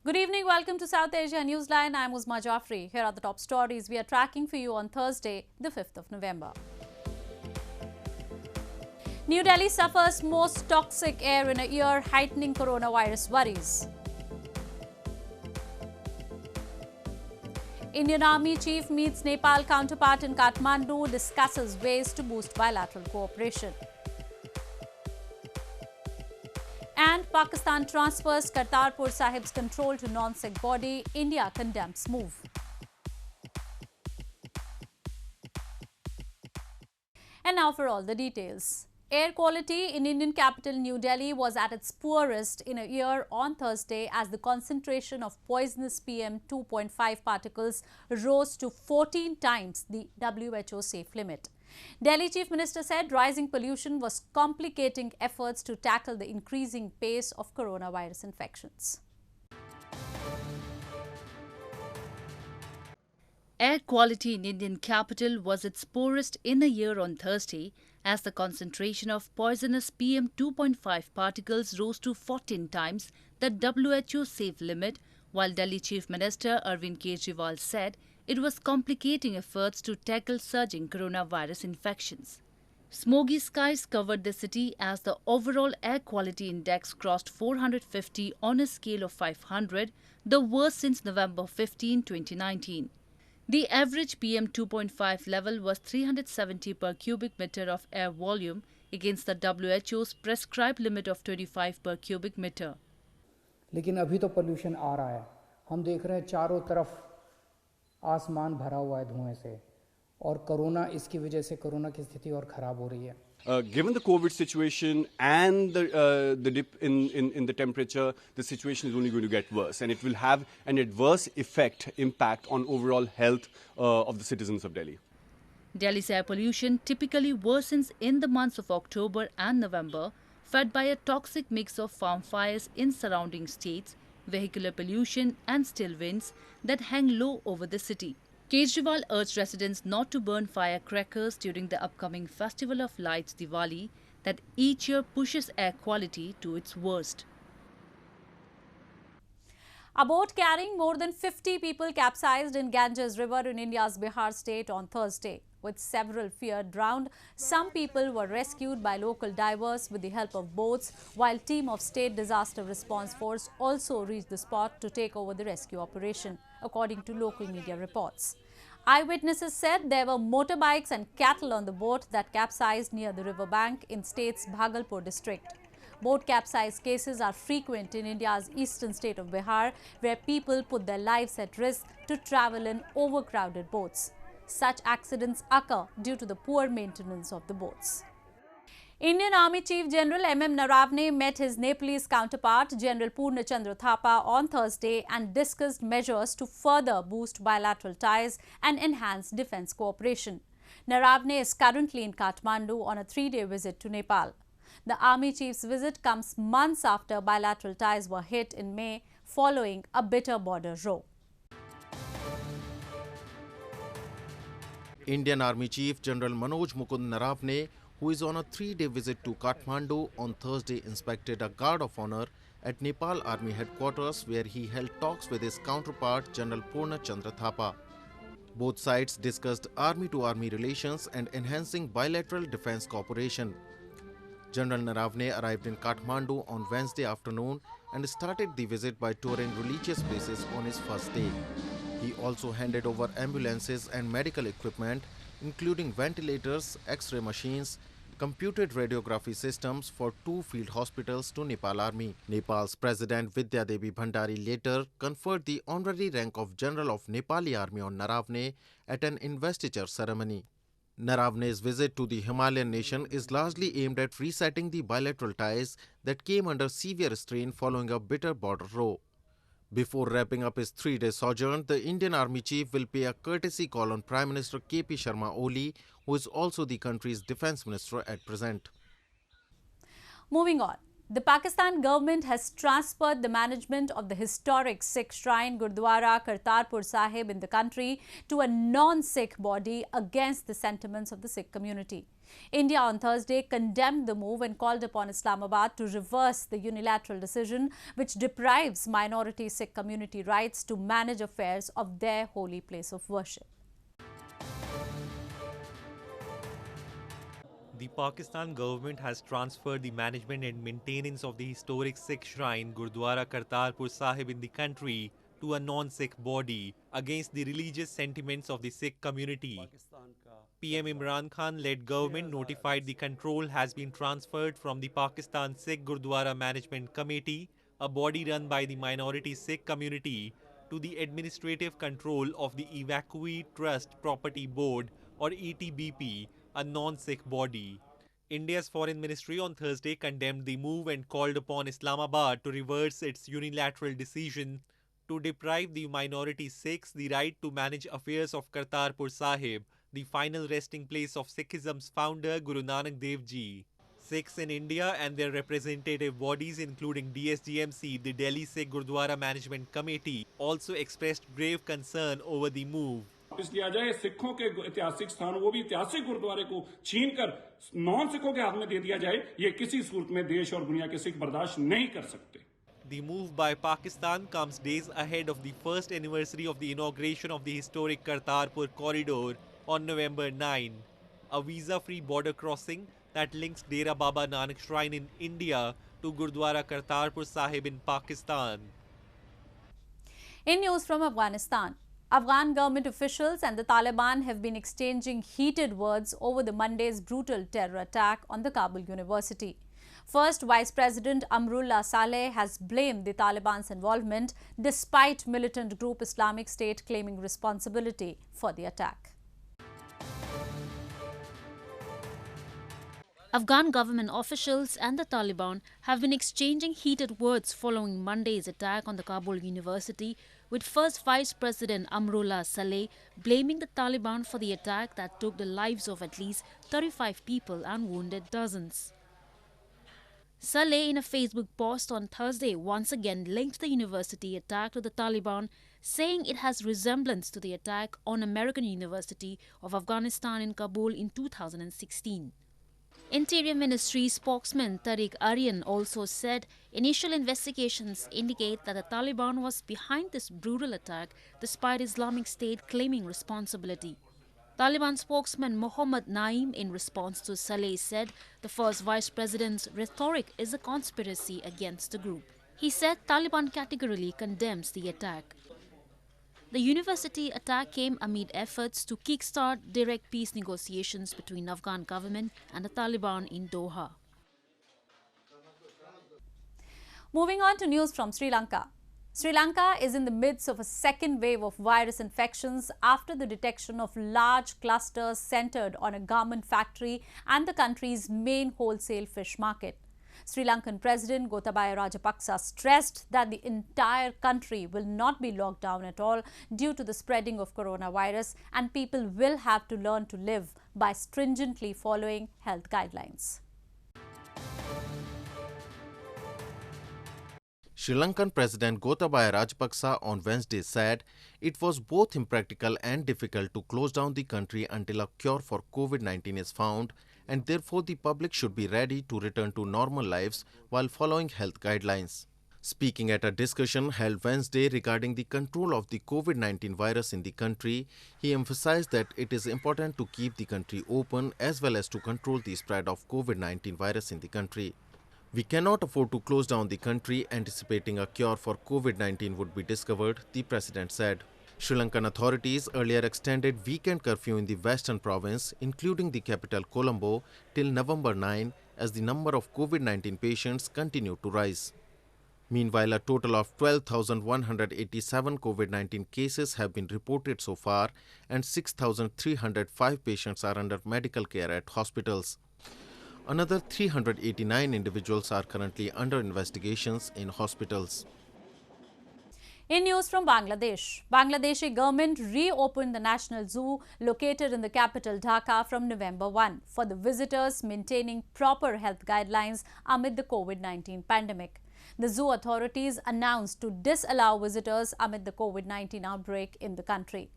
Good evening, welcome to South Asia Newsline. I'm Uzma Jaffrey. Here are the top stories we are tracking for you on Thursday, the 5th of November. New Delhi suffers most toxic air in a year, heightening coronavirus worries. Indian Army Chief meets Nepal counterpart in Kathmandu, discusses ways to boost bilateral cooperation. And Pakistan transfers Kartarpur Sahib's control to non-Sikh body. India condemns move. And now for all the details. Air quality in Indian capital New Delhi was at its poorest in a year on Thursday as the concentration of poisonous PM 2.5 particles rose to 14 times the WHO safe limit. Delhi Chief Minister said rising pollution was complicating efforts to tackle the increasing pace of coronavirus infections. Air quality in Indian capital was its poorest in a year on Thursday as the concentration of poisonous PM 2.5 particles rose to 14 times the WHO safe limit, while Delhi Chief Minister Arvind Kejriwal said it was complicating efforts to tackle surging coronavirus infections. Smoky skies covered the city as the overall air quality index crossed 450 on a scale of 500, the worst since November 15, 2019. The average PM 2.5 level was 370 per cubic meter of air volume against the WHO's prescribed limit of 25 per cubic meter. लेकिन अभी तो pollution आ रहा है, हम देख रहे हैं चारों तरफ आसमान भरा हुआ है धुएं से और कोरोना इसकी वजह से कोरोना की स्थिति और खराब हो रही है. Given the COVID situation and the dip in the temperature, the situation is only going to get worse, and it will have an adverse impact on overall health of the citizens of Delhi. Delhi's air pollution typically worsens in the months of October and November, fed by a toxic mix of farm fires in surrounding states, vehicular pollution and still winds that hang low over the city. Kejriwal urged residents not to burn firecrackers during the upcoming Festival of Lights Diwali that each year pushes air quality to its worst. A boat carrying more than 50 people capsized in Ganges River in India's Bihar state on Thursday. With several feared drowned, some people were rescued by local divers with the help of boats, while team of State Disaster Response Force also reached the spot to take over the rescue operation, according to local media reports. Eyewitnesses said there were motorbikes and cattle on the boat that capsized near the riverbank in state's Bhagalpur district. Boat capsize cases are frequent in India's eastern state of Bihar, where people put their lives at risk to travel in overcrowded boats. Such accidents occur due to the poor maintenance of the boats. Indian Army Chief General Naravane met his Nepalese counterpart General Purna Chandra Thapa on Thursday and discussed measures to further boost bilateral ties and enhance defence cooperation. Naravane is currently in Kathmandu on a 3-day visit to Nepal. The Army Chief's visit comes months after bilateral ties were hit in May following a bitter border row. Indian Army Chief General Manoj Mukund Naravane, who is on a 3-day visit to Kathmandu, on Thursday inspected a guard of honor at Nepal Army headquarters where he held talks with his counterpart General Purna Chandra Thapa. Both sides discussed army-to-army relations and enhancing bilateral defence cooperation. General Naravane arrived in Kathmandu on Wednesday afternoon and started the visit by touring religious places on his first day. He also handed over ambulances and medical equipment, including ventilators, X-ray machines, computed radiography systems for 2 field hospitals to Nepal Army. Nepal's President Vidya Devi Bhandari later conferred the honorary rank of General of Nepali Army on Naravane at an investiture ceremony. Naravane's visit to the Himalayan nation is largely aimed at resetting the bilateral ties that came under severe strain following a bitter border row. Before wrapping up his 3-day sojourn, the Indian Army Chief will pay a courtesy call on Prime Minister KP Sharma Oli, who is also the country's Defence Minister at present. Moving on. The Pakistan government has transferred the management of the historic Sikh shrine Gurdwara Kartarpur Sahib in the country to a non-Sikh body against the sentiments of the Sikh community. India on Thursday condemned the move and called upon Islamabad to reverse the unilateral decision which deprives minority Sikh community rights to manage affairs of their holy place of worship. The Pakistan government has transferred the management and maintenance of the historic Sikh shrine Gurdwara Kartarpur Sahib in the country to a non-Sikh body against the religious sentiments of the Sikh community. PM Imran Khan-led government notified the control has been transferred from the Pakistan Sikh Gurdwara Management Committee, a body run by the minority Sikh community, to the administrative control of the Evacuee Trust Property Board or ETBP, a non-Sikh body. India's Foreign Ministry on Thursday condemned the move and called upon Islamabad to reverse its unilateral decision to deprive the minority Sikhs the right to manage affairs of Kartarpur Sahib, the final resting place of Sikhism's founder Guru Nanak Dev Ji. Sikhs in India and their representative bodies including DSGMC, the Delhi Sikh Gurdwara Management Committee, also expressed grave concern over the move. वापस लिया जाए, सिखों के ऐतिहासिक स्थान वो भी ऐतिहासिक गुरुद्वारे को छीनकर नॉन सिखों के हाथ में दे दिया जाए, ये किसी सूरत में देश और दुनिया के सिख बर्दाश्त नहीं कर सकते. The move by Pakistan comes days ahead of the first anniversary of the inauguration of the historic Kartarpur corridor on November 9, a visa-free border crossing that links Dera Baba Nanak Shrine in India to Gurdwara Kartarpur Sahib in Pakistan. In news from Afghanistan, Afghan government officials and the Taliban have been exchanging heated words over the Monday's brutal terror attack on the Kabul University. First Vice President Amrullah Saleh has blamed the Taliban's involvement despite militant group Islamic State claiming responsibility for the attack. Afghan government officials and the Taliban have been exchanging heated words following Monday's attack on the Kabul University, with First Vice President Amrullah Saleh blaming the Taliban for the attack that took the lives of at least 35 people and wounded dozens. Saleh, in a Facebook post on Thursday, once again linked the university attack to the Taliban, saying it has resemblance to the attack on American University of Afghanistan in Kabul in 2016. Interior Ministry spokesman Tariq Aryan also said initial investigations indicate that the Taliban was behind this brutal attack despite Islamic State claiming responsibility. Taliban spokesman Mohammad Naeem, in response to Saleh, said the first vice president's rhetoric is a conspiracy against the group. He said Taliban categorically condemns the attack. The university attack came amid efforts to kickstart direct peace negotiations between Afghan government and the Taliban in Doha. Moving on to news from Sri Lanka. Sri Lanka is in the midst of a second wave of virus infections after the detection of large clusters centered on a garment factory and the country's main wholesale fish market. Sri Lankan President Gotabaya Rajapaksa stressed that the entire country will not be locked down at all due to the spreading of coronavirus, and people will have to learn to live by stringently following health guidelines. Sri Lankan President Gotabaya Rajapaksa on Wednesday said it was both impractical and difficult to close down the country until a cure for COVID-19 is found, and therefore the public should be ready to return to normal lives while following health guidelines. Speaking at a discussion held Wednesday regarding the control of the COVID-19 virus in the country, he emphasized that it is important to keep the country open as well as to control the spread of COVID-19 virus in the country. We cannot afford to close down the country anticipating a cure for COVID-19 would be discovered, the president said. Sri Lankan authorities earlier extended weekend curfew in the western province, including the capital Colombo, till November 9 as the number of COVID-19 patients continued to rise. Meanwhile, a total of 12,187 COVID-19 cases have been reported so far, and 6,305 patients are under medical care at hospitals. Another 389 individuals are currently under investigations in hospitals. In news from Bangladesh, Bangladeshi government reopened the National Zoo located in the capital Dhaka from November 1 for the visitors, maintaining proper health guidelines amid the COVID-19 pandemic. The zoo authorities announced to disallow visitors amid the COVID-19 outbreak in the country.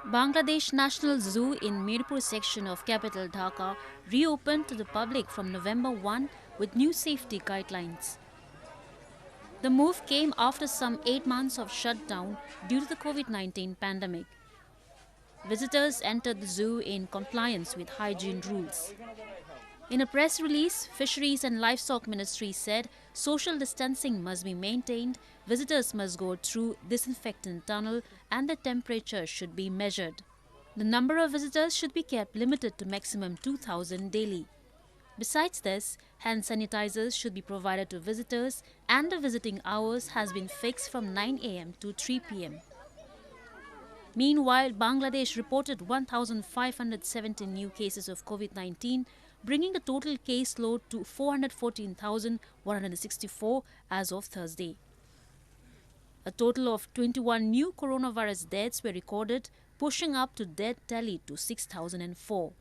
Bangladesh National Zoo in Mirpur section of capital Dhaka reopened to the public from November 1 with new safety guidelines. The move came after some 8 months of shutdown due to the COVID-19 pandemic. Visitors entered the zoo in compliance with hygiene rules. In a press release, Fisheries and Livestock Ministry said social distancing must be maintained, visitors must go through disinfectant tunnel and the temperature should be measured. The number of visitors should be kept limited to maximum 2,000 daily. Besides this, hand sanitizers should be provided to visitors and the visiting hours has been fixed from 9 a.m. to 3 p.m. Meanwhile, Bangladesh reported 1,517 new cases of COVID-19, bringing the total caseload to 414,164 as of Thursday. A total of 21 new coronavirus deaths were recorded, pushing up to death tally to 6,004.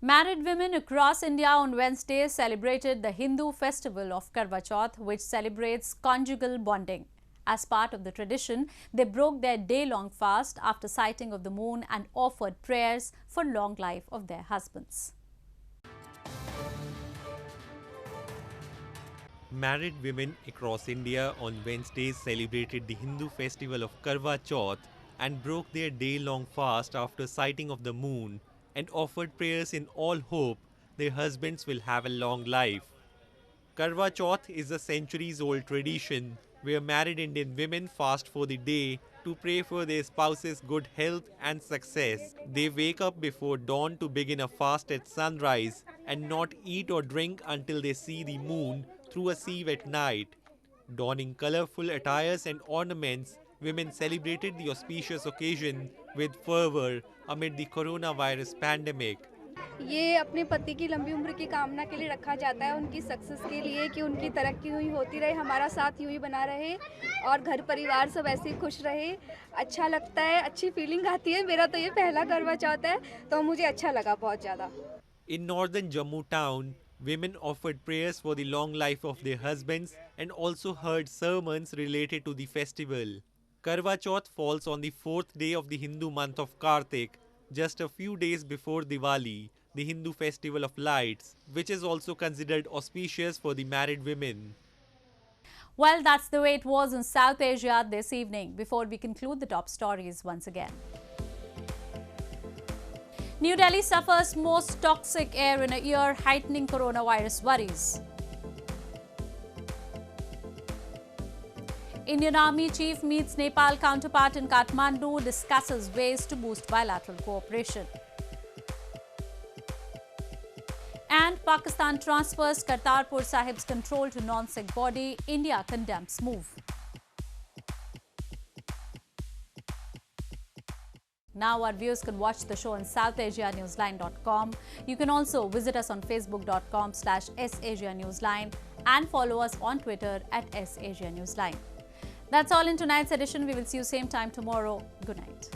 Married women across India on Wednesday celebrated the Hindu festival of Karwa Chauth, which celebrates conjugal bonding. As part of the tradition, they broke their day-long fast after sighting of the moon and offered prayers for long life of their husbands. Married women across India on Wednesday celebrated the Hindu festival of Karwa Chauth and broke their day-long fast after sighting of the moon and offered prayers in all hope their husbands will have a long life. Karwa Chauth is a centuries-old tradition where married Indian women fast for the day to pray for their spouse's good health and success. They wake up before dawn to begin a fast at sunrise and not eat or drink until they see the moon through a sieve at night. Donning colorful attires and ornaments, women celebrated the auspicious occasion with fervor amid the coronavirus pandemic. ये अपने पति की लंबी उम्र की कामना के लिए रखा जाता है, उनकी सक्सेस के लिए कि उनकी तरक्की हुई होती रहे, हमारा साथ यूं ही बना रहे और घर परिवार सब ऐसे ही खुश रहे. अच्छा लगता है, अच्छी फीलिंग आती है. मेरा तो ये पहला करवा चौथ है तो मुझे अच्छा लगा बहुत ज़्यादा. In northern Jammu town, women offered prayers for the long life of their husbands and also heard sermons related to the festival. Karwa Chauth falls on the 4th day of the Hindu month of Kartik, just a few days before Diwali, the Hindu festival of lights, which is also considered auspicious for the married women. Well, that's the way it was in South Asia this evening. Before we conclude the top stories once again. New Delhi suffers most toxic air in a year, heightening coronavirus worries. Indian Army Chief meets Nepal counterpart in Kathmandu, discusses ways to boost bilateral cooperation. And Pakistan transfers Kartarpur Sahib's control to non-Sikh body. India condemns move. Now our viewers can watch the show on SouthAsiaNewsline.com. You can also visit us on Facebook.com/SAsiaNewsline and follow us on Twitter @SAsiaNewsline. That's all in tonight's edition. We will see you same time tomorrow. Good night.